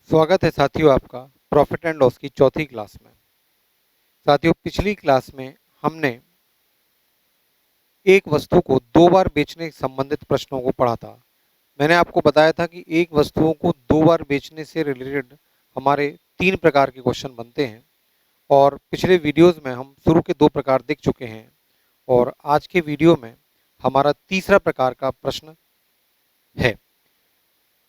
स्वागत है साथियों आपका प्रॉफिट एंड लॉस की चौथी क्लास में। साथियों, पिछली क्लास में हमने एक वस्तु को दो बार बेचने से संबंधित प्रश्नों को पढ़ा था। मैंने आपको बताया था कि एक वस्तुओं को दो बार बेचने से रिलेटेड हमारे तीन प्रकार के क्वेश्चन बनते हैं और पिछले वीडियोस में हम शुरू के दो प्रकार देख चुके हैं और आज के वीडियो में हमारा तीसरा प्रकार का प्रश्न है।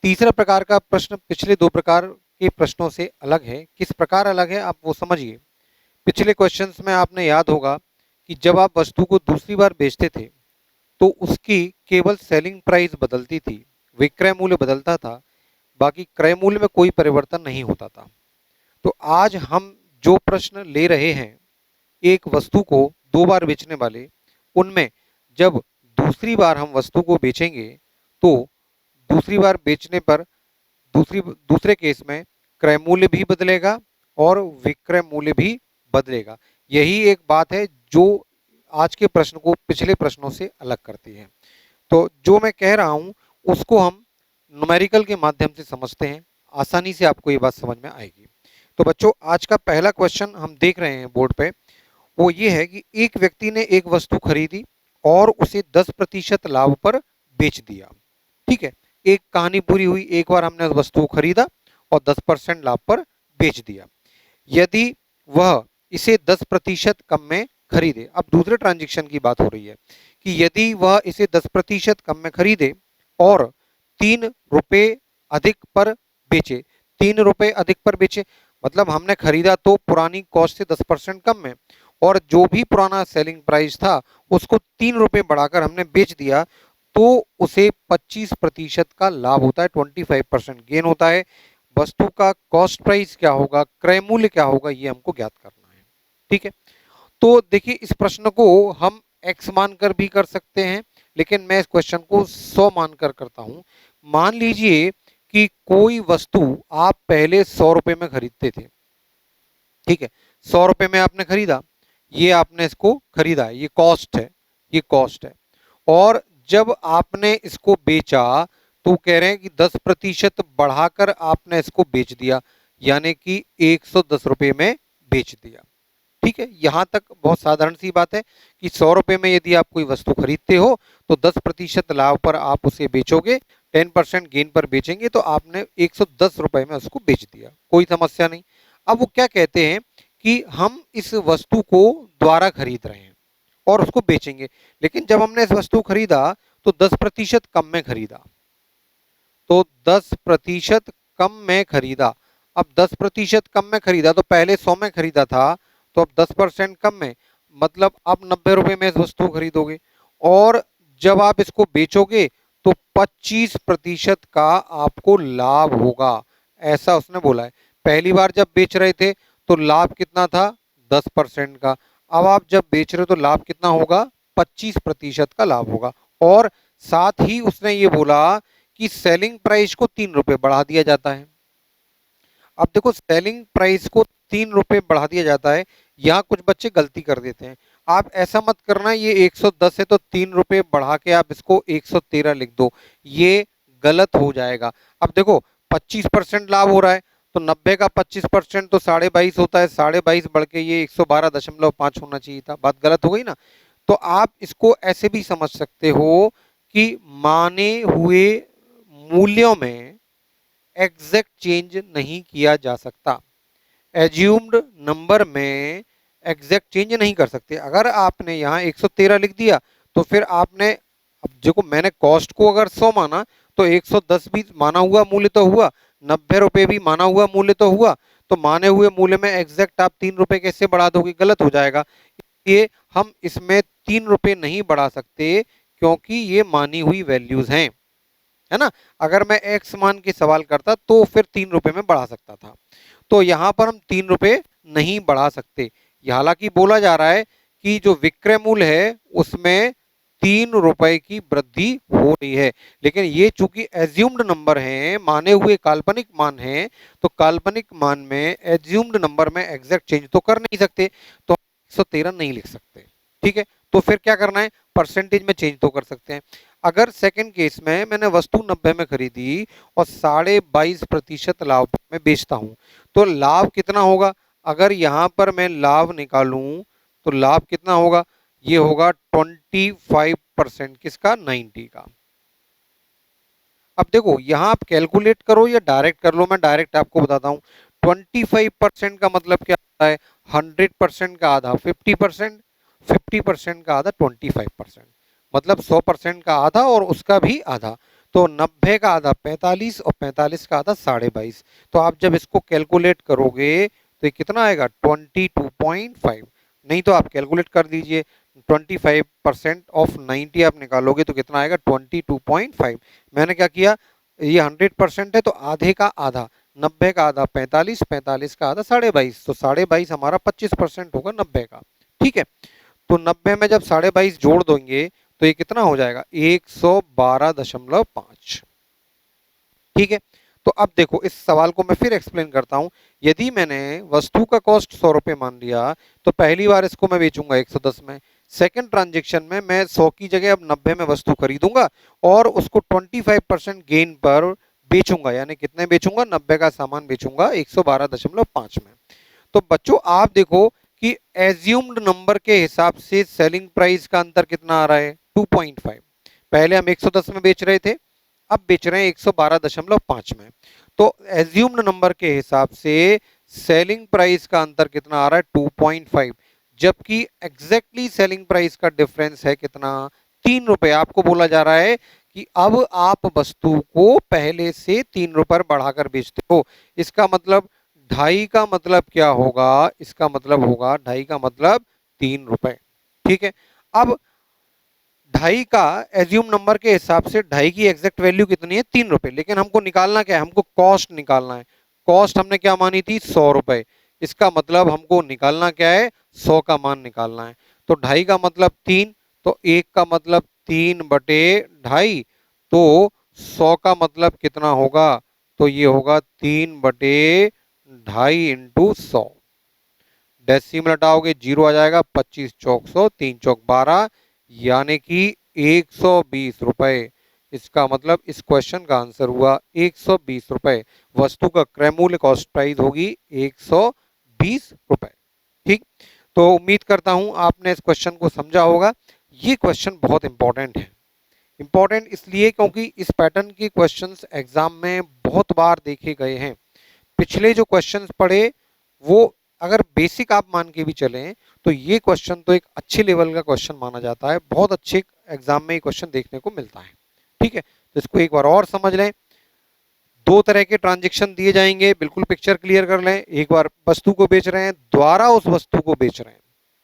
तीसरा प्रकार का प्रश्न पिछले दो प्रकार के प्रश्नों से अलग है। किस प्रकार अलग है आप वो समझिए। पिछले क्वेश्चंस में आपने याद होगा कि जब आप वस्तु को दूसरी बार बेचते थे तो उसकी केवल सेलिंग प्राइस बदलती थी, विक्रय मूल्य बदलता था, बाकी क्रय मूल्य में कोई परिवर्तन नहीं होता था। तो आज हम जो प्रश्न ले रहे हैं एक वस्तु को दो बार बेचने वाले, उनमें जब दूसरी बार हम वस्तु को बेचेंगे तो दूसरी बार बेचने पर दूसरे केस में क्रय मूल्य भी बदलेगा और विक्रय मूल्य भी बदलेगा। यही एक बात है जो आज के प्रश्न को पिछले प्रश्नों से अलग करती है। तो जो मैं कह रहा हूं उसको हम न्यूमेरिकल के माध्यम से समझते हैं, आसानी से आपको ये बात समझ में आएगी। तो बच्चों, आज का पहला क्वेश्चन हम देख रहे हैं बोर्ड पे, वो ये है कि एक व्यक्ति ने एक वस्तु खरीदी और उसे 10% लाभ पर बेच दिया। ठीक है, एक कहानी पूरी हुई। एक बार हमने उस वस्तु को खरीदा और 10% लाभ पर बेच दिया। यदि वह इसे 10% कम में खरीदे, अब दूसरे ट्रांजैक्शन की बात हो रही है कि यदि वह इसे 10% कम में खरीदे और 3 रुपए अधिक पर बेचे। 3 रुपए अधिक पर बेचे मतलब हमने खरीदा तो पुरानी कॉस्ट से 10% कम में, और जो भी पुराना सेलिंग प्राइस था उसको 3 रुपए बढ़ाकर हमने बेच दिया, तो उसे 25% का लाभ होता है, 25% गेन होता है। वस्तु का कॉस्ट प्राइस क्या होगा, क्रय मूल्य क्या होगा, ये हमको ज्ञात करना है। ठीक है, तो देखिए इस प्रश्न को हम x मानकर भी कर सकते हैं, लेकिन मैं इस क्वेश्चन को 100 मानकर करता हूं। मान लीजिए कि कोई वस्तु आप पहले 100 रुपए में खरीदते थे। ठीक है, 100 रुपए में आपने खरीदा, ये आपने इसको खरीदा, ये कॉस्ट है, ये कॉस्ट है। और जब आपने इसको बेचा तो कह रहे हैं कि 10% बढ़ाकर आपने इसको बेच दिया, यानी कि 110 रुपए में बेच दिया। ठीक है, यहां तक बहुत साधारण सी बात है कि 100 रुपए में यदि आप कोई वस्तु खरीदते हो तो 10% लाभ पर आप उसे बेचोगे, 10% गेन पर बेचेंगे, तो आपने 110 रुपए में उसको बेच दिया, कोई समस्या नहीं। अब वो क्या कहते हैं कि हम इस वस्तु को दोबारा खरीद रहे हैं और उसको बेचेंगे, लेकिन जब हमने इस वस्तु को खरीदा तो 10% कम में खरीदा, तो 10% कम में खरीदा। अब 10% कम में खरीदा तो पहले 100 में खरीदा था, तो अब 10% कम में मतलब अब 90 रुपए में इस वस्तु को खरीदोगे, और जब आप इसको बेचोगे तो 25% का आपको लाभ होगा, ऐसा उसने बोला है। पहली बार जब बेच रहे थे तो लाभ कितना था, 10% का। अब आप जब बेच रहे हो तो लाभ कितना होगा, 25% का लाभ होगा। और साथ ही उसने ये बोला कि सेलिंग प्राइस को 3 रुपए बढ़ा दिया जाता है। अब देखो, सेलिंग प्राइस को 3 रुपए बढ़ा दिया जाता है, यहाँ कुछ बच्चे गलती कर देते हैं। आप ऐसा मत करना, ये 110 है तो 3 रुपए बढ़ा के आप इसको 113 लिख दो, ये गलत हो जाएगा। अब देखो 25% लाभ हो रहा है तो 90 का 25% तो 22.5 होता है, 22.5 बढ़ के ये 112.5 होना चाहिए था, बात गलत हो गई ना। तो आप इसको ऐसे भी समझ सकते हो कि माने हुए मूल्यों में एग्जैक्ट चेंज नहीं किया जा सकता, एज्यूम्ड नंबर में एग्जैक्ट चेंज नहीं कर सकते। अगर आपने यहाँ 113 लिख दिया तो फिर आपने, अब देखो मैंने कॉस्ट को अगर 100 माना तो 110 भी माना हुआ मूल्य तो हुआ, 90 रुपए भी माना हुआ मूल्य तो हुआ, तो माने हुए मूल्य में एग्जैक्ट आप 3 रुपए कैसे बढ़ा दोगे, गलत हो जाएगा। ये हम इसमें 3 रुपए नहीं बढ़ा सकते क्योंकि ये मानी हुई वैल्यूज हैं, है ना। अगर मैं एक्स मान के सवाल करता तो फिर 3 रुपए में बढ़ा सकता था, तो यहां पर हम 3 रुपए नहीं बढ़ा सकते। हालांकि बोला जा रहा है कि जो विक्रय मूल्य है उसमें 3 रुपए की वृद्धि हो रही है, लेकिन ये चूंकि एज्यूम्ड नंबर है, माने हुए काल्पनिक मान है, तो काल्पनिक मान में एज्यूम्ड नंबर में एग्जैक्ट चेंज तो कर नहीं सकते, तो 113 नहीं लिख सकते। ठीक है, तो फिर क्या करना है, परसेंटेज में चेंज तो कर सकते हैं। अगर सेकंड केस में मैंने वस्तु 90 में खरीदी और 22.5% लाभ में बेचता हूं, तो लाभ कितना होगा? अगर यहां पर मैं लाभ निकालूं तो लाभ कितना होगा? ये होगा 25%। किसका? 90 का। अब देखो यहां आप कैलकुलेट करो या डायरेक्ट कर लो, मैं डायरेक्ट आपको बताता हूं। 25% का मतलब क्या होता है? 100% का आधा 50%, 50% का आधा 25%, मतलब 100% का आधा और उसका भी आधा। तो 90 का आधा 45 और 45 का आधा 22.5। तो आप जब इसको कैलकुलेट करोगे तो ये कितना आएगा? 22.5। नहीं तो आप कैलकुलेट कर दीजिए, 25% ऑफ 90 आप निकालोगे तो कितना आएगा? 22.5। मैंने क्या किया, ये 100% है तो आधे का आधा, 90 का आधा 45, 45 का आधा 22.5, तो 22.5 हमारा 25% होगा 90 का। ठीक है, तो 90 में जब 22.5 जोड़ देंगे तो ये कितना हो जाएगा? 112.5। ठीक है, तो अब देखो इस सवाल को मैं फिर एक्सप्लेन करता हूं। यदि मैंने वस्तु का कॉस्ट 100 रुपए मान लिया तो पहली बार इसको मैं बेचूंगा 110 में। सेकंड ट्रांजेक्शन में मैं 100 की जगह अब 90 में वस्तु खरीदूंगा और उसको 25% गेन पर बेचूंगा, यानी कितने बेचूंगा? 90 का सामान बेचूंगा 112.5 में। तो बच्चों आप देखो कि एज्यूम्ड नंबर के हिसाब से सेलिंग प्राइस का अंतर कितना आ रहा है? 2.5। पहले हम 110 में बेच रहे थे, अब बेच रहे हैं 112.5 में। तो एज्यूम्ड नंबर के हिसाब से सेलिंग प्राइस का अंतर कितना आ रहा है? 2.5। जबकि एग्जैक्टली सेलिंग प्राइस का डिफरेंस है कितना? 3 रुपए। आपको बोला जा रहा है कि अब आप वस्तु को पहले से 3 रुपए बढ़ाकर बेचते हो। इसका मतलब ढाई का मतलब क्या होगा? इसका मतलब होगा ढाई का मतलब 3 रुपए। ठीक है, अब ढाई का एज्यूम नंबर के हिसाब से ढाई की एग्जैक्ट वैल्यू कितनी है? 3 रुपए। लेकिन हमको निकालना क्या है? हमको कॉस्ट निकालना है। कॉस्ट हमने क्या मानी थी? 100 रुपए। इसका मतलब हमको निकालना क्या है? 100 का मान निकालना है। तो ढाई का मतलब 3, तो एक का मतलब 3/2। तो 100 का मतलब कितना होगा? तो ये होगा 3/2 इंटू 100। डेसिमल हटाओगे जीरो आ जाएगा, 25 चौक 100, 3 चौक 12, यानी कि 120 रुपए। इसका मतलब इस क्वेश्चन का आंसर हुआ 120 रुपए। वस्तु का क्रय मूल्य कॉस्ट प्राइस होगी 120 रुपए। ठीक, तो उम्मीद करता हूं आपने इस क्वेश्चन को समझा होगा। ये क्वेश्चन बहुत इंपॉर्टेंट है। इंपॉर्टेंट इसलिए क्योंकि इस पैटर्न के क्वेश्चंस एग्जाम में बहुत बार देखे गए हैं। पिछले जो क्वेश्चंस पढ़े वो अगर बेसिक आप मान के भी चलें तो ये क्वेश्चन तो एक अच्छे लेवल का क्वेश्चन माना जाता है। बहुत अच्छे एग्जाम में ये क्वेश्चन देखने को मिलता है। ठीक है, तो इसको एक बार और समझ लें। दो तरह के ट्रांजेक्शन दिए जाएंगे, बिल्कुल पिक्चर क्लियर कर लें। एक बार वस्तु को बेच रहे हैं, द्वारा उस वस्तु को बेच रहे हैं।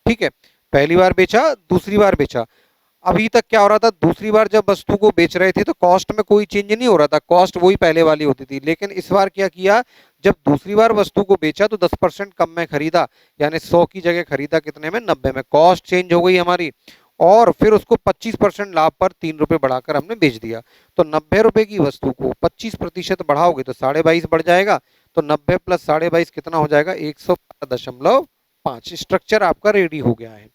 ठीक है, पहली बार बेचा, दूसरी बार बेचा। अभी तक क्या हो रहा था? दूसरी बार जब वस्तु को बेच रहे थे तो कॉस्ट में कोई चेंज नहीं हो रहा था, कॉस्ट वही पहले वाली होती थी। लेकिन इस बार क्या किया, जब दूसरी बार वस्तु को बेचा तो 10% कम में खरीदा, यानी 100 की जगह खरीदा कितने में? 90 में। कॉस्ट चेंज हो गई हमारी, और फिर उसको 25% लाभ पर 3 रुपए बढ़ाकर हमने बेच दिया। तो 90 रुपए की वस्तु को 25% बढ़ाओगे तो 22.5 बढ़ जाएगा। तो 90 प्लस 22.5 कितना हो जाएगा? 112.5। स्ट्रक्चर आपका रेडी हो गया है।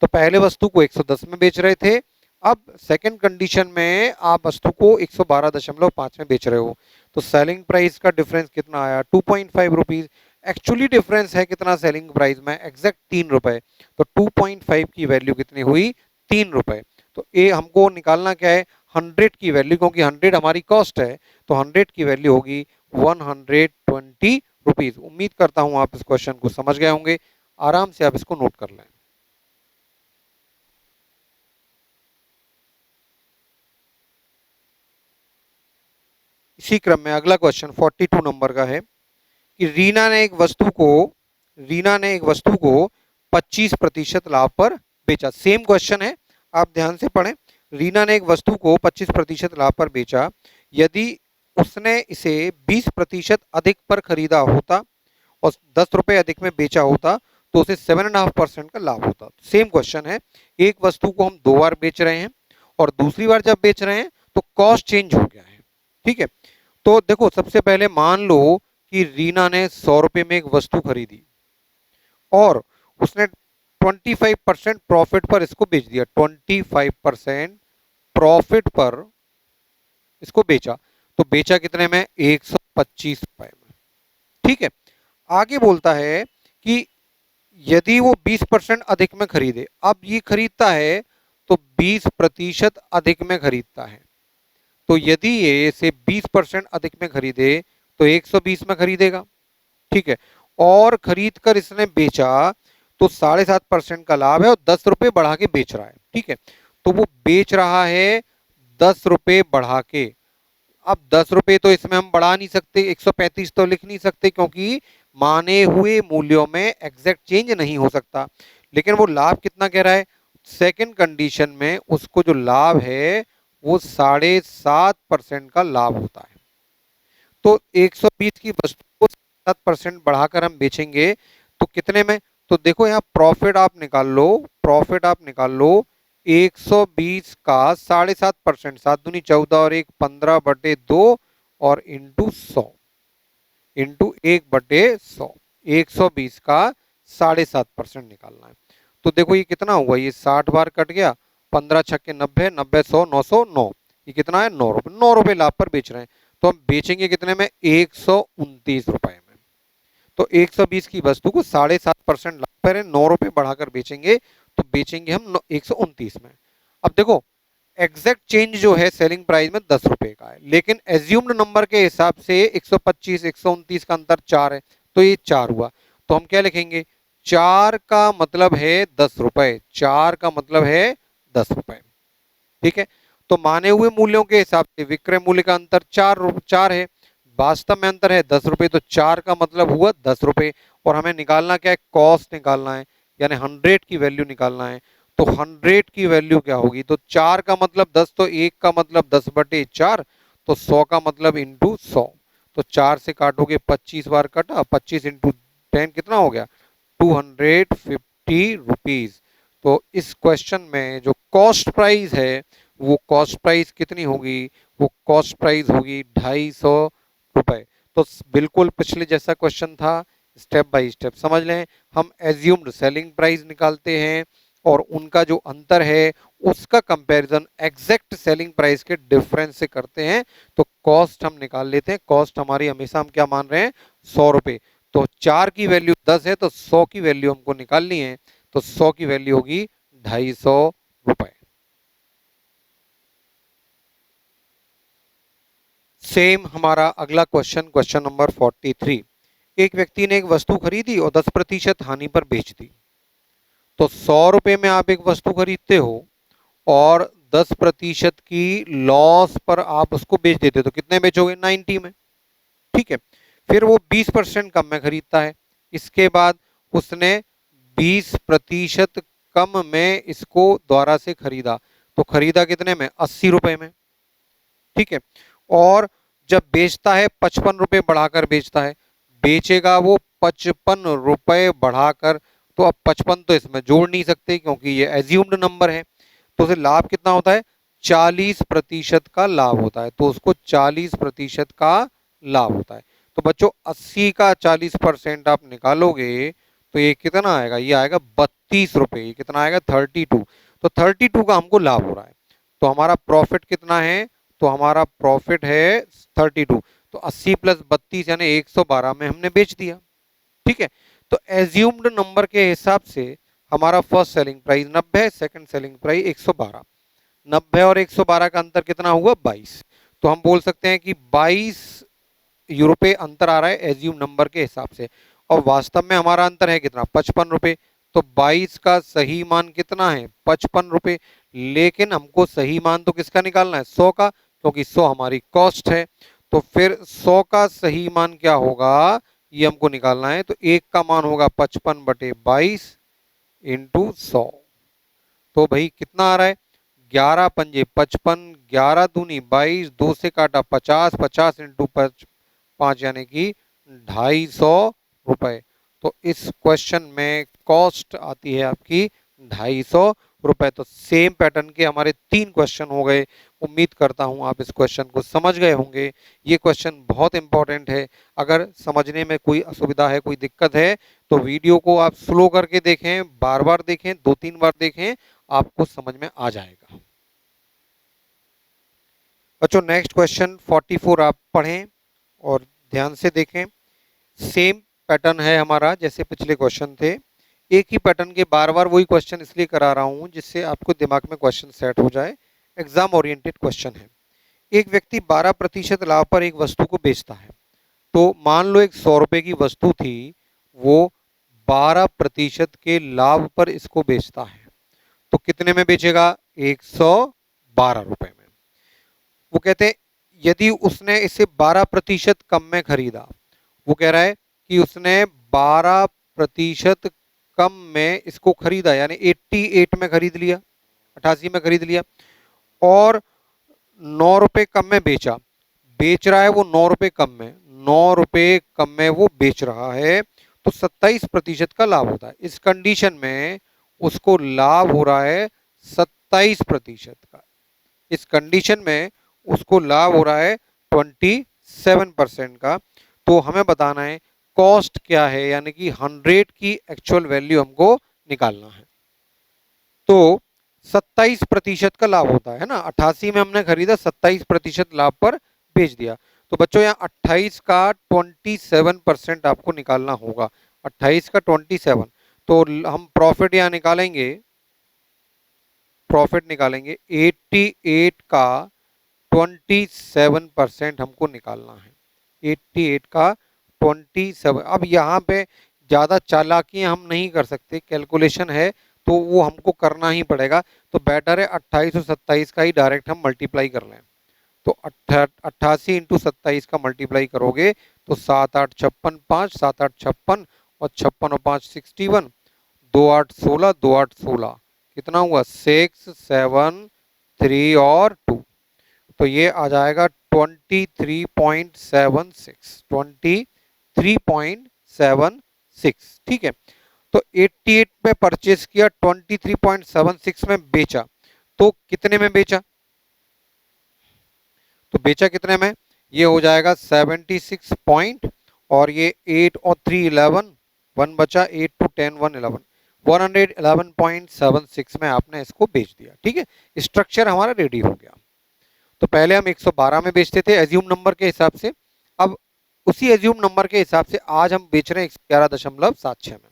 तो पहले वस्तु को 110 में बेच रहे थे, अब सेकंड कंडीशन में आप वस्तु को 112.5 में बेच रहे हो। तो सेलिंग प्राइस का डिफरेंस कितना आया? 2.5 रुपीज। एक्चुअली डिफरेंस है कितना सेलिंग प्राइस में? एग्जैक्ट 3 रुपए। तो 2.5 की वैल्यू कितनी हुई? 3 रुपए। तो ये हमको निकालना क्या है? 100 की वैल्यू, क्योंकि 100 हमारी कॉस्ट है, तो 100 की वैल्यू होगी 120 रुपीज। उम्मीद करता हूं आप इस क्वेश्चन को समझ गए होंगे। आराम से आप इसको नोट कर लें। इसी क्रम में अगला क्वेश्चन 42 नंबर का है कि रीना ने एक वस्तु को 25% लाभ पर बेचा। सेम क्वेश्चन है, आप ध्यान से पढ़ें। रीना ने एक वस्तु को 25% लाभ पर बेचा। यदि उसने इसे 20% अधिक पर खरीदा होता और 10 रुपए अधिक में बेचा होता तो उसे 7.5% का लाभ होता। सेम क्वेश्चन है, एक वस्तु को हम दो बार बेच रहे हैं और दूसरी बार जब बेच रहे हैं तो कॉस्ट चेंज हो गया है। ठीक है, तो देखो सबसे पहले मान लो कि रीना ने 100 रुपए में एक वस्तु खरीदी और उसने 25% प्रॉफिट पर इसको बेच दिया, 25% प्रॉफिट पर इसको बेचा। तो बेचा कितने में? 125 रुपए में। ठीक है, आगे बोलता है कि यदि वो 20% अधिक में खरीदे, अब ये खरीदता है तो 20% अधिक में खरीदता है। तो यदि ये इसे 20% अधिक में खरीदे तो 120 में खरीदेगा। ठीक है, और खरीद कर इसने बेचा तो 7.5% का लाभ है और 10 रुपए बढ़ा के बेच रहा है। ठीक है, तो वो बेच रहा है 10 रुपए बढ़ा के। अब 10 रुपए तो इसमें हम बढ़ा नहीं सकते, 135 तो लिख नहीं सकते क्योंकि माने हुए मूल्यों में एग्जैक्ट चेंज नहीं हो सकता। लेकिन वो लाभ कितना कह रहा है? सेकंड कंडीशन में उसको जो लाभ है वो 7.5% का लाभ होता है। तो 120 की वस्तु को 7% बढ़ाकर हम बेचेंगे तो कितने में? तो देखो यहाँ प्रॉफिट आप निकाल लो, प्रॉफिट आप निकाल लो। 120 का 7.5%, 7 दूनी 14 और 1 15/2 और इंटू 100 इंटू 1/100। 120 का 7.5% निकालना है। तो देखो ये कितना हुआ, ये 60 बार कट गया, 15 छक्के 90, 90 100 909, ये कितना है? 9 रुपए। 9 रुपए लाभ पर बेच रहे हैं तो हम बेचेंगे कितने में? 129 रुपए में। तो 120 की वस्तु को 7.5% लाभ पर है, 9 रुपए बढ़ाकर बेचेंगे तो बेचेंगे हम 129 में। अब देखो एग्जैक्ट चेंज जो है सेलिंग प्राइस में 10 रुपए का है, लेकिन एज्यूम्ड नंबर के हिसाब से 125 129 का अंतर 4 है तो ये 4 हुआ। तो हम क्या लिखेंगे? 4 का मतलब है 10 रुपए, 4 का मतलब है 10 रुपए। ठीक है, तो माने हुए मूल्यों के हिसाब से विक्रय मूल्य का अंतर 4 है, वास्तव में अंतर है 10 रुपए, तो 4 का मतलब हुआ 10 रुपए। और हमें निकालना क्या है? कॉस्ट निकालना है, यानी 100 की वैल्यू निकालना है। तो 100 की वैल्यू क्या होगी? तो 4 का मतलब 10, तो 1 का मतलब 10/4, तो 100 का मतलब इंटू 100। तो 4 से काटोगे 25 बार कटा, 25 इंटू 10 कितना हो गया? 250 रुपीज। तो इस क्वेश्चन में जो कॉस्ट प्राइस है वो कॉस्ट प्राइस कितनी होगी? वो कॉस्ट प्राइस होगी 250 रुपए। तो बिल्कुल पिछले जैसा क्वेश्चन था, स्टेप बाय स्टेप समझ लें। हम एज्यूम्ड सेलिंग प्राइस निकालते हैं और उनका जो अंतर है उसका कंपैरिजन एग्जैक्ट सेलिंग प्राइस के डिफरेंस से करते हैं। तो कॉस्ट हम निकाल लेते हैं। कॉस्ट हमारी हमेशा हम क्या मान रहे हैं? 100 रुपए। तो 4 की वैल्यू 10 है तो 100 की वैल्यू हमको निकालनी है, तो 100 की वैल्यू होगी 250 रुपए। सेम हमारा अगला क्वेश्चन, क्वेश्चन नंबर 43। एक व्यक्ति ने एक वस्तु खरीदी और 10% हानि पर बेच दी। तो 100 रुपए में आप एक वस्तु खरीदते हो और 10% की लॉस पर आप उसको बेच देते हो, तो कितने बेचोगे? 90 में। ठीक है, फिर वो 20% कम में खरीदता है। इसके बाद उसने 20% कम में इसको द्वारा से खरीदा, तो खरीदा कितने में? 80 रुपए में। ठीक है, और जब बेचता है 55 रुपए बढ़ाकर बेचता है, बेचेगा वो 55 रुपए बढ़ाकर। तो अब 55 तो इसमें जोड़ नहीं सकते क्योंकि ये एज्यूम्ड नंबर है, तो उसे लाभ कितना होता है? 40% का लाभ होता है। तो उसको 40% का लाभ होता है। तो बच्चों 80 का 40% आप निकालोगे तो ये कितना आएगा? ये आएगा 32 रुपए। ये कितना आएगा? 32। तो 32 का हमको लाभ हो रहा है। तो हमारा प्रॉफिट कितना है? तो हमारा प्रॉफिट है 32। तो 80 प्लस 32 यानी 112 में हमने बेच दिया। ठीक है, तो एज्यूम्ड नंबर के हिसाब से हमारा फर्स्ट सेलिंग प्राइस 90 है, सेकंड सेलिंग प्राइस 112। 90 और 112 का अंतर कितना हुआ? 22। तो हम बोल सकते हैं कि 22 रुपए अंतर आ रहा है एज्यूम नंबर के हिसाब से, और वास्तव में हमारा अंतर है कितना? 55 रुपए। तो 22 का सही मान कितना है? 55 रुपए। लेकिन हमको सही मान तो किसका निकालना है? 100 का, क्योंकि 100 हमारी कॉस्ट है। तो फिर 100 का सही मान क्या होगा ये हमको निकालना है। तो एक का मान होगा 55/22 इंटू 100। तो भाई कितना आ रहा है? 11 पंजे 55, 11 दूनी 22, 2 से काटा 50, 50 इंटू 5 यानी कि 250 रुपए। तो इस क्वेश्चन में कॉस्ट आती है आपकी 250 रुपए। तो सेम पैटर्न के हमारे 3 क्वेश्चन हो गए। उम्मीद करता हूं आप इस क्वेश्चन को समझ गए होंगे। ये क्वेश्चन बहुत इंपॉर्टेंट है। अगर समझने में कोई असुविधा है, कोई दिक्कत है, तो वीडियो को आप स्लो करके देखें, बार बार देखें, 2-3 बार देखें, आपको समझ में आ जाएगा। बच्चों नेक्स्ट क्वेश्चन 44 आप पढ़ें और ध्यान से देखें। सेम पैटर्न है हमारा जैसे पिछले क्वेश्चन थे। एक ही पैटर्न के बार बार वही क्वेश्चन इसलिए करा रहा हूं जिससे आपको दिमाग में क्वेश्चन सेट हो जाए। एग्जाम ओरिएंटेड क्वेश्चन है। एक व्यक्ति 12% लाभ पर एक वस्तु को बेचता है। तो मान लो एक 100 रुपए की वस्तु थी, वो 12% के लाभ पर इसको बेचता है, तो कितने में बेचेगा? 112 रुपए में। वो कहते हैं यदि उसने इसे 12% कम में खरीदा, वो कह रहा है कि उसने 12% कम में इसको खरीदा, यानी 88 में खरीद लिया, 88 में खरीद लिया, और 9 रुपए कम में बेचा। बेच रहा है वो 9 रुपए कम में, 9 रुपए कम में वो बेच रहा है, तो 27% का लाभ होता है। इस कंडीशन में उसको लाभ हो रहा है 27% का। इस कंडीशन में उसको लाभ हो रहा है 27% का। तो हमें बताना है कॉस्ट क्या है, यानी कि 100 की एक्चुअल वैल्यू हमको निकालना है। तो 27% का लाभ होता है ना, 88 में हमने खरीदा, 27% लाभ पर बेच दिया। तो बच्चों यहाँ 28 का 27% आपको निकालना होगा। 28 का 27, तो हम प्रॉफिट यहाँ निकालेंगे, प्रॉफिट निकालेंगे 88 का 27% हमको निकालना है। 88 का 27। अब यहाँ पे ज़्यादा चालाकियाँ हम नहीं कर सकते, कैलकुलेशन है तो वो हमको करना ही पड़ेगा। तो बेटर है 28 और 27 का ही डायरेक्ट हम मल्टीप्लाई कर लें। तो 88 इंटू 27 का मल्टीप्लाई करोगे तो 7 8 56 5, 7 8 56 और 56 और 5 61, 2 8 16, 2 8 16, कितना हुआ? 6 7 3 और 2। तो ये आ जाएगा 23.76, 23.76। ठीक है, तो 88 में परचेस किया, 23.76 में बेचा, तो कितने में बेचा? तो बेचा कितने में? ये हो जाएगा 76 पॉइंट, और ये 8 और 3 11, 1 बचा, 8 टू 10 111, 111.76 में आपने इसको बेच दिया। ठीक है, स्ट्रक्चर हमारा रेडी हो गया। तो पहले हम 112 में बेचते थे एज्यूम नंबर के हिसाब से, अब उसी एज्यूम नंबर के हिसाब से आज हम बेच रहे हैं 111.76 में।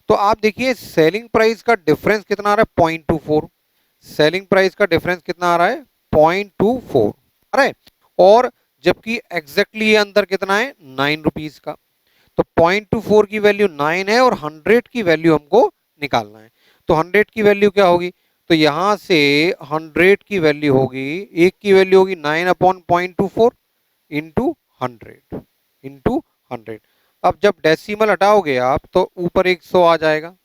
तो आप देखिए सेलिंग प्राइस का डिफरेंस कितना आ रहा है? 0.24। सेलिंग प्राइस का डिफरेंस कितना आ रहा है? 0.24 आ रहा है, और जबकि एग्जैक्टली ये अंदर कितना है? 9 रुपीज का। तो 0.24 की वैल्यू 9 है और 100 की वैल्यू हमको निकालना है। तो 100 की वैल्यू क्या होगी? तो यहां से 100 की वैल्यू होगी, एक की वैल्यू होगी 9/0.24 इंटू 100 इंटू 100। अब जब डेसिमल हटाओगे आप तो ऊपर 100 आ जाएगा,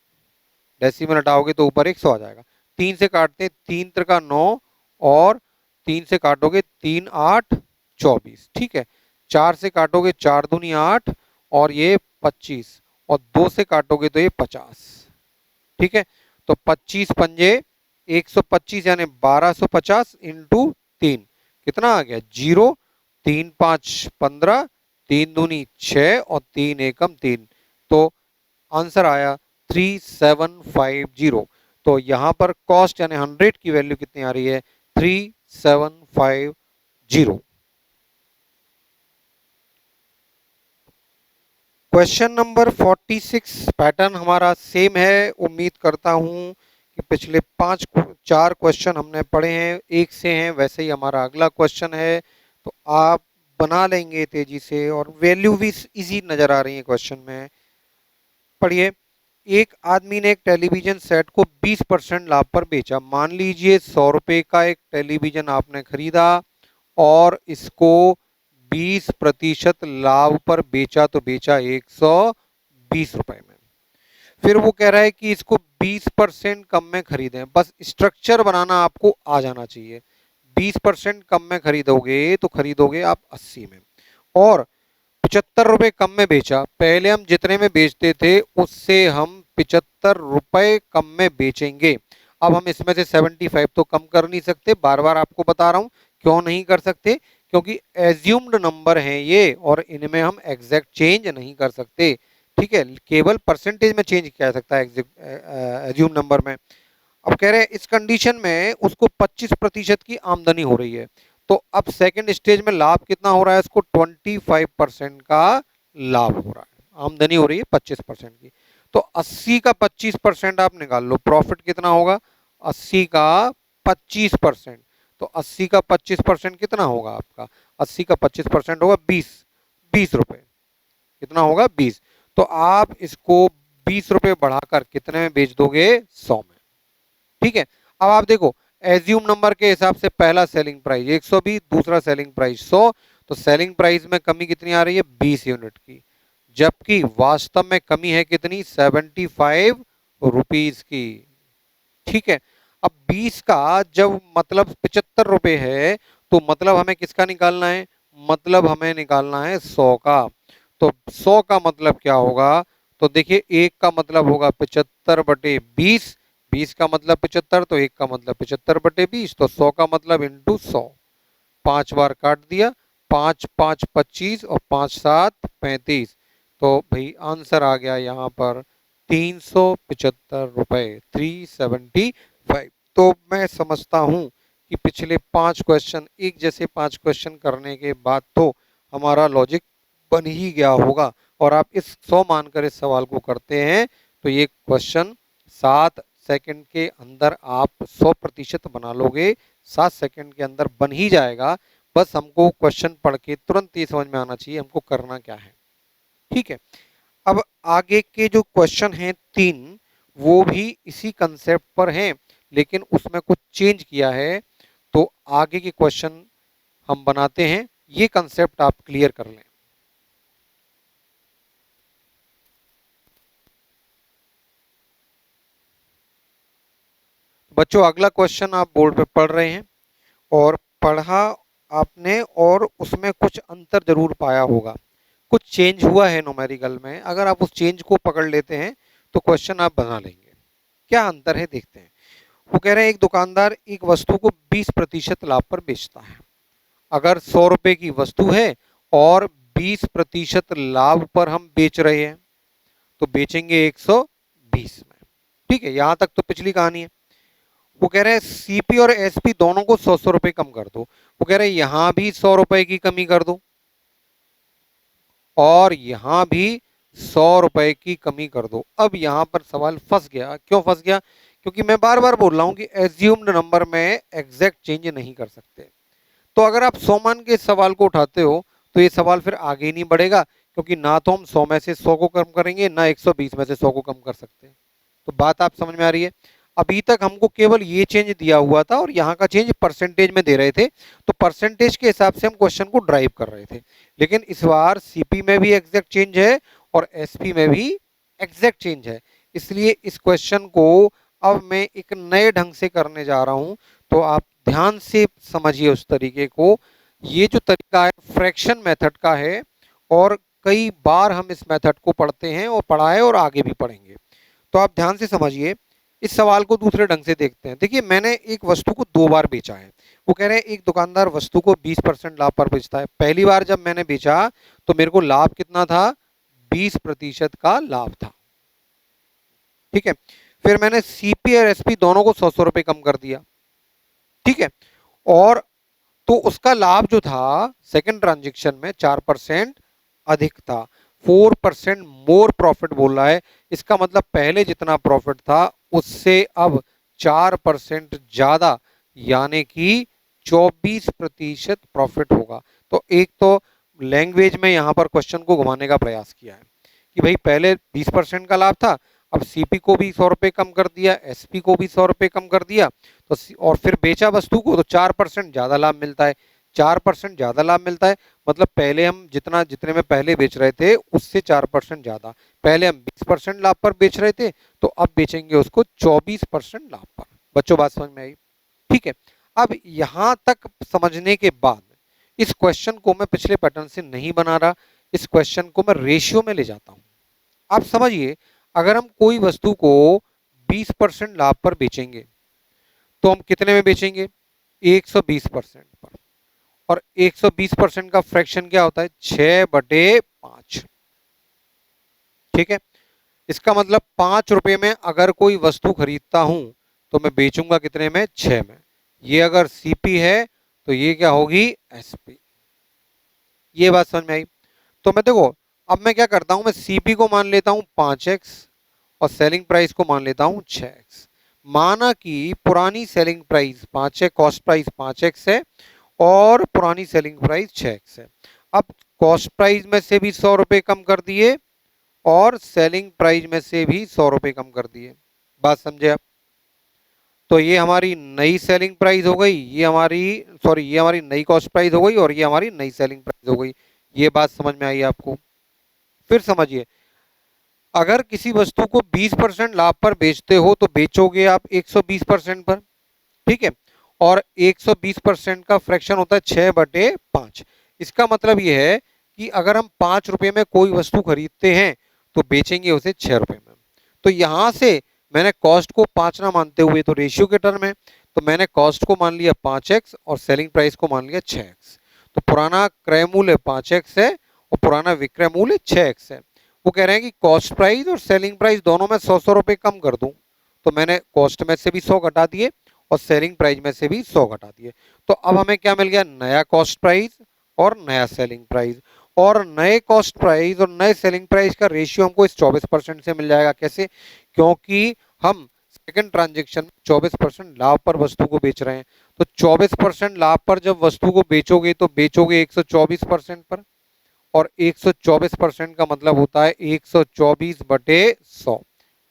डेसिमल हटाओगे तो ऊपर 100 आ जाएगा। 3 से काटते हैं, 3 त्रिका 9, और 3 से काटोगे 3 8 24। ठीक है, 4 से काटोगे 4 दूनी 8, और ये 25, और 2 से काटोगे तो ये 50। ठीक है, तो 25 पंजे 125, यानी 1250 इंटू 3, कितना आ गया? 0। 3 5 15, 3 दूनी 6, और 3 एकम 3, तो आंसर आया 3750। तो यहां पर कॉस्ट यानी 100 की वैल्यू कितनी आ रही है? 3750। क्वेश्चन नंबर 46 पैटर्न हमारा सेम है। उम्मीद करता हूं कि पिछले 4 क्वेश्चन हमने पढ़े हैं, एक से हैं, वैसे ही हमारा अगला क्वेश्चन है, तो आप बना लेंगे तेजी से, और वैल्यू भी इजी नजर आ रही है क्वेश्चन में। पढ़िए, एक आदमी ने एक टेलीविजन सेट को 20% लाभ पर बेचा। मान लीजिए 100 रुपए का एक टेलीविजन आपने खरीदा और इसको 20% लाभ पर बेचा, तो बेचा 120 रुपए में। फिर वो कह रहा है कि इसको 20% कम में खरीदें। बस स्ट्रक्चर बनाना आपको आ जाना चाहिए। 20% कम में खरीदोगे तो खरीदोगे आप 80 में, और 75 रुपए कम में बेचा। पहले हम जितने में बेचते थे उससे हम 75 रुपए कम में बेचेंगे। अब हम इसमें से 75 तो कम कर नहीं सकते, बार बार आपको बता रहा हूं क्यों नहीं कर सकते? क्योंकि एज्यूम्ड नंबर हैं ये, और इनमें हम एग्जैक्ट चेंज नहीं कर सकते। ठीक है, केवल परसेंटेज में चेंज किया जा सकता है एज्यूम नंबर में। अब कह रहे हैं इस कंडीशन में उसको 25% की आमदनी हो रही है, तो अब सेकंड स्टेज में लाभ कितना हो रहा है? उसको 25% का लाभ हो रहा है, आमदनी हो रही है 25% की। तो 80 का 25% आप निकाल लो, प्रॉफिट कितना होगा? 80 का 25%, तो 80 का 25% कितना होगा आपका? 80 का 25% होगा 20, 20 रुपए। कितना होगा? 20। तो आप इसको 20 रुपए बढ़ाकर कितने में बेच दोगे? 100 में। ठीक है, अब आप देखो एज्यूम नंबर के हिसाब से पहला सेलिंग प्राइस 120, दूसरा सेलिंग प्राइस 100, तो सेलिंग प्राइस में कमी कितनी आ रही है? 20 यूनिट की, जबकि वास्तव में कमी है कितनी? 75 रुपीज की। ठीक है, अब 20 का जब मतलब 75 रुपए है, तो मतलब हमें किसका निकालना है? मतलब हमें निकालना है 100 का। तो 100 का मतलब क्या होगा? तो देखिए, एक का मतलब होगा 75/20, 20 का मतलब 75, तो एक का मतलब 75/20, तो 100 का मतलब इंटू 100। 5 बार काट दिया, 5×5 = 25 और 5×7 = 35। तो भाई आंसर आ गया यहाँ पर 375 रुपए, 375। तो मैं समझता हूँ कि पिछले 5 क्वेश्चन, एक जैसे 5 क्वेश्चन करने के बाद तो हमारा लॉजिक बन ही गया होगा, और आप इस 100 मानकर इस सवाल को करते हैं तो ये क्वेश्चन 7 सेकंड के अंदर आप 100% बना लोगे। 7 सेकंड के अंदर बन ही जाएगा। बस हमको क्वेश्चन पढ़ के तुरंत ये समझ में आना चाहिए हमको करना क्या है। ठीक है, अब आगे के जो क्वेश्चन हैं 3, वो भी इसी कंसेप्ट पर हैं, लेकिन उसमें कुछ चेंज किया है। तो आगे के क्वेश्चन हम बनाते हैं, ये कंसेप्ट आप क्लियर कर लें। बच्चों, अगला क्वेश्चन आप बोर्ड पे पढ़ रहे हैं, और पढ़ा आपने, और उसमें कुछ अंतर जरूर पाया होगा, कुछ चेंज हुआ है न्यूमेरिकल में। अगर आप उस चेंज को पकड़ लेते हैं तो क्वेश्चन आप बना लेंगे। क्या अंतर है देखते हैं। वो कह रहे हैं एक दुकानदार एक वस्तु को 20% लाभ पर बेचता है। अगर 100 रुपए की वस्तु है और 20% लाभ पर हम बेच रहे हैं, तो बेचेंगे 120 में। ठीक है, यहां तक तो पिछली कहानी है। वो कह रहे हैं सीपी और एसपी दोनों को 100-100 रुपए कम कर दो। वो कह रहे हैं यहां भी 100 रुपए की कमी कर दो, और यहां भी 100 रुपए की कमी कर दो। अब यहां पर सवाल फंस गया। क्यों फंस गया? क्योंकि मैं बार बार बोल रहा हूं कि एज्यूम्ड नंबर में एग्जैक्ट चेंज नहीं कर सकते। तो अगर आप 100 मान के इस सवाल को उठाते हो, तो ये सवाल फिर आगे नहीं बढ़ेगा, क्योंकि ना तो हम 100 में से 100 को कम करेंगे, ना 120 में से 100 को कम कर सकते हैं। तो बात आप समझ में आ रही है? अभी तक हमको केवल ये चेंज दिया हुआ था, और यहाँ का चेंज परसेंटेज में दे रहे थे, तो परसेंटेज के हिसाब से हम क्वेश्चन को ड्राइव कर रहे थे। लेकिन इस बार सीपी में भी एग्जैक्ट चेंज है और एसपी में भी एग्जैक्ट चेंज है, इसलिए इस क्वेश्चन को अब मैं एक नए ढंग से करने जा रहा हूं। तो आप ध्यान से समझिए उस तरीके को। ये जो तरीका है फ्रैक्शन मेथड का है, और कई बार हम इस मेथड को पढ़ते हैं और पढ़ाए और आगे भी पढ़ेंगे। तो आप ध्यान से समझिए। इस सवाल को दूसरे ढंग से देखते हैं। देखिए, मैंने एक वस्तु को 2 बार बेचा है। वो कह रहे हैं एक दुकानदार वस्तु को 20% लाभ पर बेचता है। पहली बार जब मैंने बेचा तो मेरे को लाभ कितना था? 20% का लाभ था। ठीक है, फिर मैंने सीपी और एसपी दोनों को 100-100 रुपए कम कर दिया। ठीक है, और तो उसका लाभ जो था सेकंड ट्रांजेक्शन में 4% अधिक था। 4% मोर प्रॉफिट बोल रहा है। इसका मतलब पहले जितना प्रॉफिट था उससे अब 4% ज्यादा, यानी कि 24% प्रॉफिट होगा। तो एक तो लैंग्वेज में यहां पर क्वेश्चन को घुमाने का प्रयास किया है कि भाई पहले 20% का लाभ था, अब सीपी को भी 100 रुपए कम कर दिया, एसपी को भी 100 रुपए कम कर दिया, तो और फिर बेचा वस्तु को, तो 4% ज्यादा लाभ मिलता है। 4% ज्यादा लाभ मिलता है, मतलब पहले हम जितने में पहले बेच रहे थे उससे 4% ज्यादा। पहले हम 20% लाभ पर बेच रहे थे, तो अब बेचेंगे उसको 24% लाभ पर। बच्चों, बात समझ में आई? ठीक है, अब यहां तक समझने के बाद इस क्वेश्चन को मैं पिछले पैटर्न से नहीं बना रहा, इस क्वेश्चन को मैं रेशियो में ले जाता हूं। आप समझिए, अगर हम कोई वस्तु को 20% लाभ पर बेचेंगे, तो हम कितने में बेचेंगे? 120% पर। और 120% का फ्रैक्शन क्या होता है 6/5। ठीक है, इसका मतलब 5 रुपए में अगर कोई वस्तु खरीदता हूं तो मैं बेचूंगा कितने में 6 में। ये अगर सीपी है तो ये क्या होगी एसपी। ये बात समझ में आई। तो मैं देखो अब मैं क्या करता हूं, मैं सीपी को मान लेता हूं 5x और सेलिंग प्राइस को मान लेता हूं 6x। माना कि पुरानी सेलिंग प्राइस 5 है, कॉस्ट प्राइस 5x है और पुरानी सेलिंग प्राइस 6x है। अब कॉस्ट प्राइस में से भी 100 रुपए कम कर दिए और सेलिंग प्राइस में से भी 100 रुपए कम कर दिए। बात समझे आप? तो ये हमारी नई सेलिंग प्राइस हो गई, ये हमारी सॉरी ये हमारी नई कॉस्ट प्राइस हो गई और ये हमारी नई सेलिंग प्राइस हो गई। ये बात समझ में आई आपको? फिर समझिए, अगर किसी वस्तु को 20% लाभ पर बेचते हो तो बेचोगे आप 120% पर। ठीक है, और 120% का फ्रैक्शन होता है 6/5। इसका मतलब यह है कि अगर हम 5 रुपए में कोई वस्तु खरीदते हैं तो बेचेंगे उसे 6 रुपए में। तो यहां से मैंने कॉस्ट को 5 ना मानते हुए तो रेशियो के टर्म है, तो मैंने कॉस्ट को मान लिया 5x और सेलिंग प्राइस को मान लिया 6x। तो पुराना क्रय मूल्य 5x है और पुराना विक्रय मूल्य 6x है। वो कह रहे हैं कि कॉस्ट प्राइस और सेलिंग प्राइस दोनों में 100 रुपए कम कर दूं, तो मैंने कॉस्ट में से भी 100 घटा दिए और सेलिंग प्राइस में से भी 100 घटा दिए। तो अब हमें क्या मिल गया, नया कॉस्ट प्राइस और नया सेलिंग प्राइस। और नए कॉस्ट प्राइस और नए सेलिंग प्राइस का रेशियो हमको इस 24% से मिल जाएगा। कैसे? क्योंकि हम सेकंड ट्रांजेक्शन में 24% लाभ पर वस्तु को बेच रहे हैं। तो 24% लाभ पर जब वस्तु को बेचोगे तो बेचोगे 124% पर, और 124% का मतलब होता है 124/100।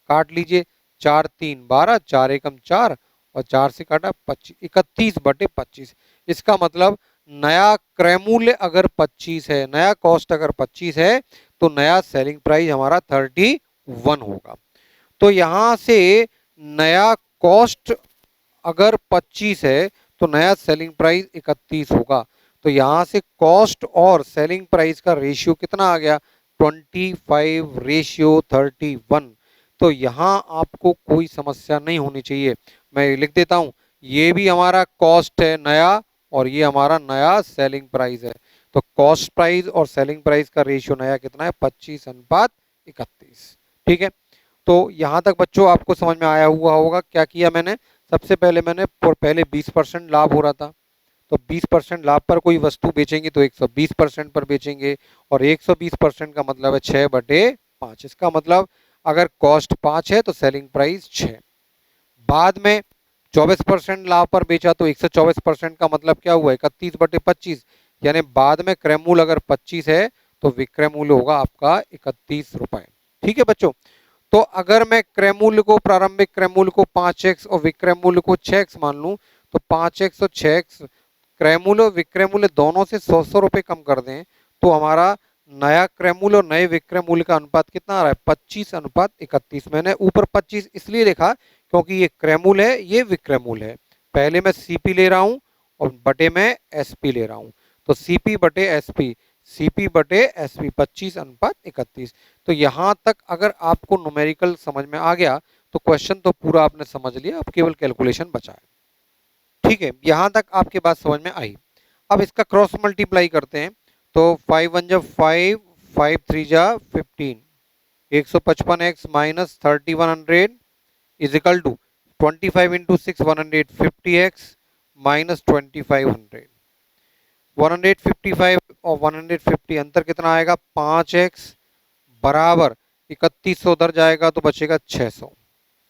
काट लीजिए, 4 3 12, 4 एकम 4 और 4 से काटा 25, 31/25। इसका मतलब नया क्रय मूल्य अगर 25 है, नया कॉस्ट अगर 25 है तो नया सेलिंग प्राइस हमारा 31 होगा। तो यहां से नया कॉस्ट अगर 25 है तो नया सेलिंग प्राइस 31 होगा। तो यहां से कॉस्ट और सेलिंग प्राइस का रेशियो कितना आ गया 25/31। तो यहां आपको कोई समस्या नहीं होनी चाहिए। मैं लिख देता हूं, ये भी हमारा कॉस्ट है नया और ये हमारा नया सेलिंग प्राइस है। तो कॉस्ट प्राइस और सेलिंग प्राइस का रेशियो नया कितना है 25/31। ठीक है, तो यहां तक बच्चों आपको समझ में आया हुआ होगा। क्या किया मैंने, सबसे पहले मैंने पहले 20% लाभ हो रहा था, तो 20% लाभ पर कोई वस्तु बेचेंगे तो 120% पर बेचेंगे और 120% का मतलब है 6/5। इसका मतलब अगर कॉस्ट 5 है तो सेलिंग प्राइस 6। बाद में 24% लाभ पर बेचा तो 124% का मतलब क्या हुआ 31/25, यानी बाद में क्रय मूल्य अगर 25 है तो विक्रय मूल्य होगा आपका 31 रुपए। ठीक है बच्चों, तो अगर मैं क्रय मूल्य को प्रारंभिक क्रय मूल्य को 5x और विक्रय मूल्य को 6x मान लूं तो 5x और 6x क्रय मूल्य और विक्रय मूल्य दोनों से 100 रुपए कम कर दें तो हमारा नया क्रय मूल्य और नए विक्रय मूल्य का अनुपात कितना आ रहा है 25/31। मैंने ऊपर 25 इसलिए लिखा क्योंकि ये क्रय मूल्य है, ये विक्रय मूल्य है। पहले मैं सीपी ले रहा हूं और बटे में एसपी ले रहा हूं, तो सीपी/एसपी 25/31। तो यहां तक अगर आपको न्यूमेरिकल समझ में आ गया तो क्वेश्चन तो पूरा आपने समझ लिया, अब केवल कैलकुलेशन बचा है। ठीक है, यहां तक आपके बात समझ में आई। अब इसका क्रॉस मल्टीप्लाई करते हैं, तो 5 1 जा 5, 5 3 जा 15, 155x minus 3100 is equal to 25 into 6 150x minus 2500। 155 और 150 अंतर कितना आएगा 5x बराबर 3100 उधर जाएगा तो बचेगा 600।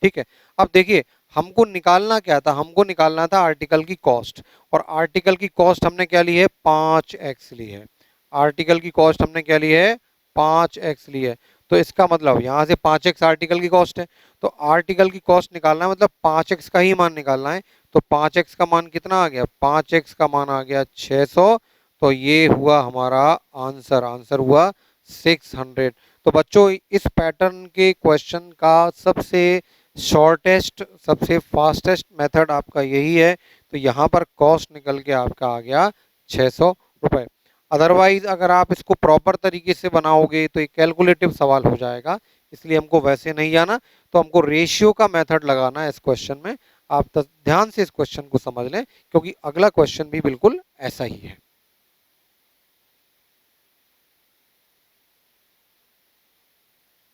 ठीक है, अब देखिए हमको निकालना क्या था, हमको निकालना था आर्टिकल की कॉस्ट, और आर्टिकल की कॉस्ट हमने क्या ली है 5x ली है। आर्टिकल की कॉस्ट हमने क्या ली है 5x ली है। तो इसका मतलब यहां से 5x आर्टिकल की कॉस्ट है, तो आर्टिकल की कॉस्ट निकालना है मतलब 5x का ही मान निकालना है। तो 5x का मान कितना आ गया 5x का मान आ गया 600। तो ये हुआ हमारा आंसर, आंसर हुआ 600। तो बच्चों इस पैटर्न के क्वेश्चन का सबसे शॉर्टेस्ट सबसे फास्टेस्ट मेथड आपका यही है। तो यहाँ पर कॉस्ट निकल के आपका आ गया 600 रुपए। अदरवाइज अगर आप इसको प्रॉपर तरीके से बनाओगे तो एक कैलकुलेटिव सवाल हो जाएगा, इसलिए हमको वैसे नहीं जाना, तो हमको रेशियो का मेथड लगाना है इस क्वेश्चन में। आप ध्यान से इस क्वेश्चन को समझ लें क्योंकि अगला क्वेश्चन भी बिल्कुल ऐसा ही है।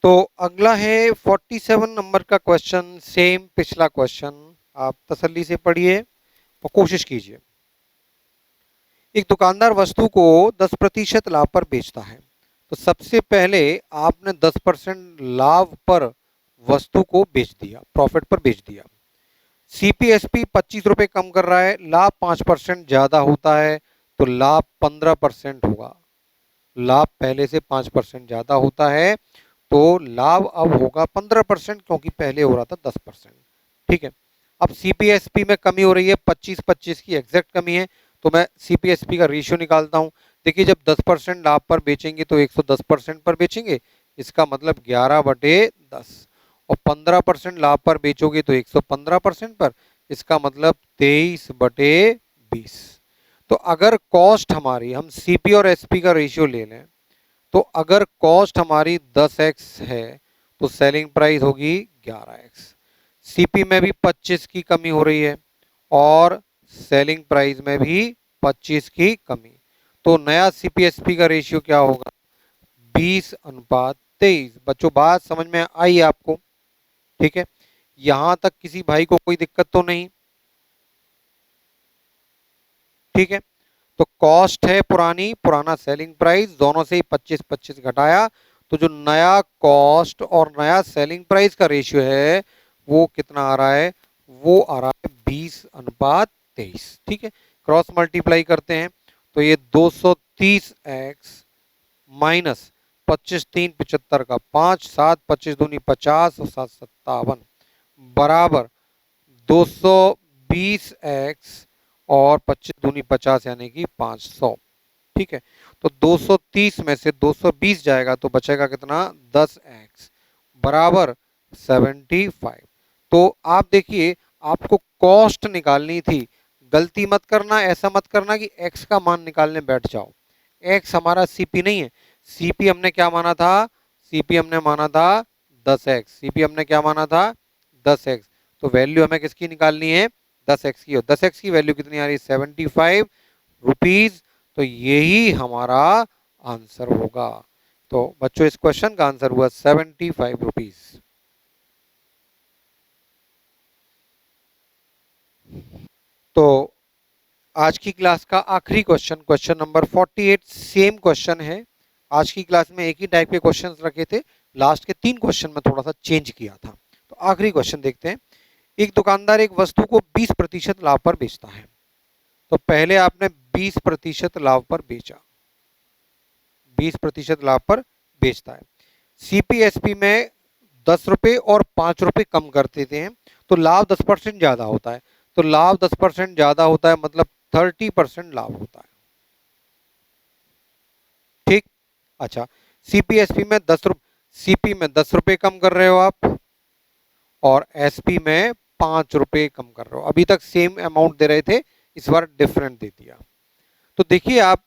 तो अगला है 47 नंबर का क्वेश्चन, सेम पिछला क्वेश्चन। आप तसल्ली से पढ़िए और कोशिश कीजिए। एक दुकानदार वस्तु को 10% लाभ पर बेचता है। तो सबसे पहले आपने 10% लाभ पर वस्तु को बेच दिया, प्रॉफिट पर बेच दिया। सीपीएसपी 25 रुपए कम कर रहा है, लाभ 5% ज्यादा होता है, तो लाभ 15% होगा। लाभ पहले से 5% ज्यादा होता है, तो लाभ अब होगा 15%, क्योंकि पहले हो रहा था 10%। ठीक है। अब सीपीएसपी में कमी हो रही है, 25-25 की एग्जैक्ट कमी है, तो मैं सीपीएसपी का रेशियो निकालता हूं। देखिए, जब 10% लाभ पर बेचेंगे तो 110% पर बेचेंगे, इसका मतलब 11/10। और 15% लाभ पर बेचोगे तो 115% पर, इसका मतलब 23/20। तो अगर कॉस्ट हमारी, हम सीपी और एसपी का रेशियो ले लें, तो अगर कॉस्ट हमारी 10x है तो सेलिंग प्राइस होगी 11x। सीपी में भी 25 की कमी हो रही है और सेलिंग प्राइस में भी 25 की कमी। तो नया सीपीएसपी का रेशियो क्या होगा? 20:23। बच्चों, बात समझ में आई आपको? ठीक है, यहां तक किसी भाई को कोई दिक्कत तो नहीं? ठीक है। तो कॉस्ट है पुरानी, पुराना सेलिंग प्राइस, दोनों से ही 25-25 घटाया, तो जो नया कॉस्ट और नया सेलिंग प्राइस का रेशियो है वो कितना आ रहा है? वो आ रहा है 20:23। ठीक है, क्रॉस मल्टीप्लाई करते हैं तो ये 230x माइनस 25 3 75 का 5 7 25 दूनी 50 और 7 57 बराबर 220x और 25 दूनी 50 यानी कि 500। ठीक है, तो 230 में से 220 जाएगा तो बचेगा कितना? 10x बराबर 75। तो आप देखिए, आपको कॉस्ट निकालनी थी। गलती मत करना, ऐसा मत करना कि x का मान निकालने बैठ जाओ। x हमारा सीपी नहीं है। सीपी हमने क्या माना था? सीपी हमने माना था 10x। सीपी हमने क्या माना था? 10x। तो वैल्यू हमें किसकी निकालनी है? 10x की। और 10x की वैल्यू कितनी आ रही है? 75 रुपीज। तो यही हमारा आंसर होगा। तो बच्चों, इस क्वेश्चन का आंसर हुआ 75 रुपीज। तो आज की क्लास का आखिरी question, question number 48, same question है। आज की क्लास में एक ही टाइप के क्वेश्चंस रखे थे, लास्ट के 3 क्वेश्चन में थोड़ा सा चेंज किया था। तो आखिरी क्वेश्चन देखते हैं। एक दुकानदार एक वस्तु को 20% लाभ पर बेचता है। तो पहले आपने 20% लाभ पर बेचा, 20% लाभ पर बेचता है। सीपीएसपी में 10 रुपए और 5 रुपए कम कर देते हैं, तो लाभ 10% ज्यादा होता है। तो लाभ 10% ज्यादा होता है, मतलब 30% लाभ होता है। ठीक। अच्छा, सीपीएसपी में 10 रुपए, सीपी में 10 रुपए कम कर रहे हो आप, और एसपी में 5 रुपए कम कर रहे हो। अभी तक सेम अमाउंट दे रहे थे, इस बार डिफरेंट दे दिया। तो देखिए, आप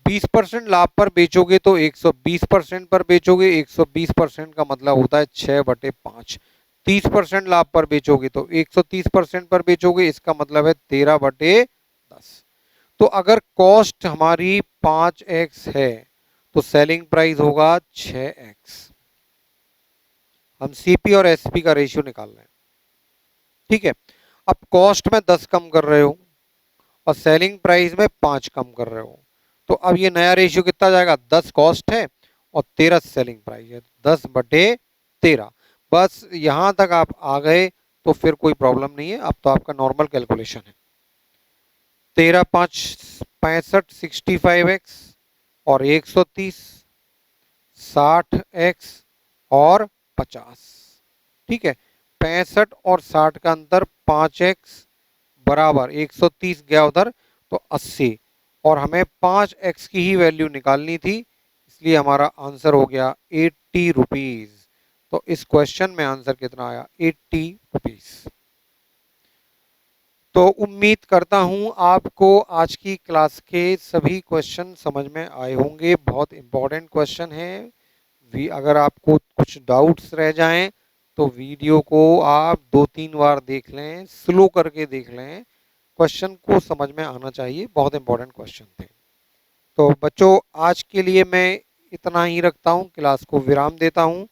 20% लाभ पर बेचोगे तो 120% पर बेचोगे। 120% का मतलब होता है 6/5। 30% लाभ पर बेचोगे तो 130% पर बेचोगे, इसका मतलब है 13/10। तो अगर कॉस्ट हमारी 5x है तो सेलिंग प्राइस होगा 6x। हम सीपी और एसपी का रेशियो निकाल रहे हैं। ठीक है, अब कॉस्ट में 10 कम कर रहे हो और सेलिंग प्राइस में 5 कम कर रहे हो, तो अब ये नया रेशियो कितना जाएगा? 10 कॉस्ट है और 13 सेलिंग प्राइस है, 10/13। बस यहां तक आप आ गए तो फिर कोई प्रॉब्लम नहीं है, अब तो आपका नॉर्मल कैलकुलेशन है। 13×5 = 65, 65x और 130, 60x और 50। ठीक है, 65 और 60 का अंतर 5x बराबर 130 गया उधर, तो 80। और हमें 5x की ही वैल्यू निकालनी थी, इसलिए हमारा आंसर हो गया 80 रुपीज। तो इस क्वेश्चन में आंसर कितना आया? 80 रुपीज। तो उम्मीद करता हूं आपको आज की क्लास के सभी क्वेश्चन समझ में आए होंगे। बहुत इंपॉर्टेंट क्वेश्चन है। अगर आपको कुछ डाउट्स रह जाएं तो वीडियो को आप 2-3 बार देख लें, स्लो करके देख लें, क्वेश्चन को समझ में आना चाहिए। बहुत इंपॉर्टेंट क्वेश्चन थे। तो बच्चों, आज के लिए मैं इतना ही रखता हूँ, क्लास को विराम देता हूँ।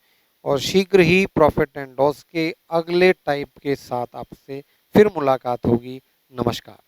और शीघ्र ही प्रॉफिट एंड लॉस के अगले टाइप के साथ आपसे फिर मुलाकात होगी। नमस्कार।